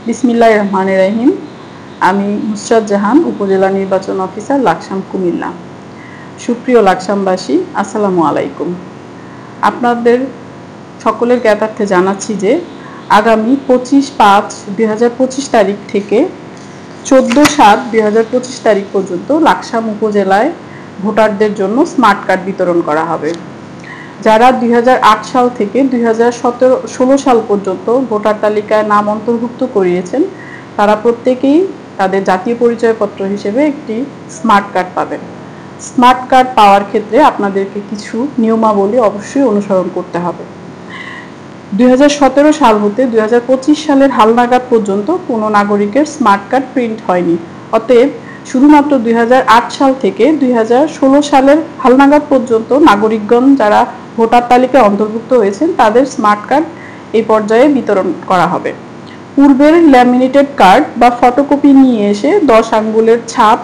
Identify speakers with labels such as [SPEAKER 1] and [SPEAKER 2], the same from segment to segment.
[SPEAKER 1] বিসমিল্লাহির রহমানির রহিম। আমি নুসরাত জাহান, উপজেলা নির্বাচন অফিসার, লাকসাম, কুমিল্লা। সুপ্রিয় লাকসামবাসী, আসসালামু আলাইকুম। আপনাদের সকলের জ্ঞাতার্থে জানাচ্ছি যে আগামী 25/5/2025 তারিখ থেকে 14/7/2025 তারিখ পর্যন্ত লাকসাম উপজেলায় ভোটারদের জন্য স্মার্ট কার্ড বিতরণ করা হবে। যারা 2008 সাল থেকে 2016 সাল পর্যন্ত ভোটার তালিকায় নাম অন্তর্ভুক্ত করিয়েছেন, তারা প্রত্যেকেই তাদের জাতীয় পরিচয়পত্র হিসেবে একটি স্মার্ট কার্ড পাবেন। স্মার্ট কার্ড পাওয়ার ক্ষেত্রে আপনাদেরকে কিছু নিয়মাবলী অবশ্যই অনুসরণ করতে হবে। 2017 সাল হতে 2025 সালের হালনাগাদ পর্যন্ত কোনো নাগরিকের স্মার্ট কার্ড প্রিন্ট হয়নি। অতএব শুধুমাত্র 2008 সাল থেকে 2016 সালের হালনাগাদ পর্যন্ত নাগরিকগণ যারা ভোটার তালিকায় অন্তর্ভুক্ত হয়েছেন, তাদের স্মার্ট কার্ড এই পর্যায়ে বিতরণ করা হবে। পূর্বের ল্যামিনেটেড কার্ড বা ফটোকপি নিয়ে এসে 10 আঙ্গুলের ছাপ,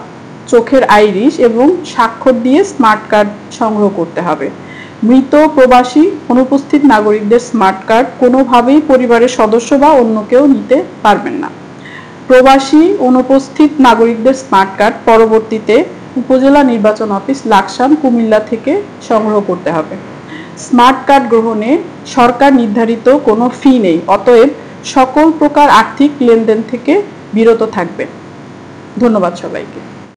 [SPEAKER 1] চোখের আইরিশ এবং স্বাক্ষর দিয়ে স্মার্ট কার্ড সংগ্রহ করতে হবে। মৃত, প্রবাসী, অনুপস্থিত নাগরিকদের স্মার্ট কার্ড কোনোভাবেই পরিবারের সদস্য বা অন্য কেউ নিতে পারবেন না। প্রবাসী, অনুপস্থিত নাগরিকদের স্মার্ট কার্ড পরবর্তীতে উপজেলা নির্বাচন অফিস, লাকসাম, কুমিল্লা থেকে সংগ্রহ করতে হবে। স্মার্ট কার্ড গ্রহণে সরকার নির্ধারিত কোনো ফি নেই। অতএব সকল প্রকার আর্থিক লেনদেন থেকে বিরত থাকবে। ধন্যবাদ সবাইকে।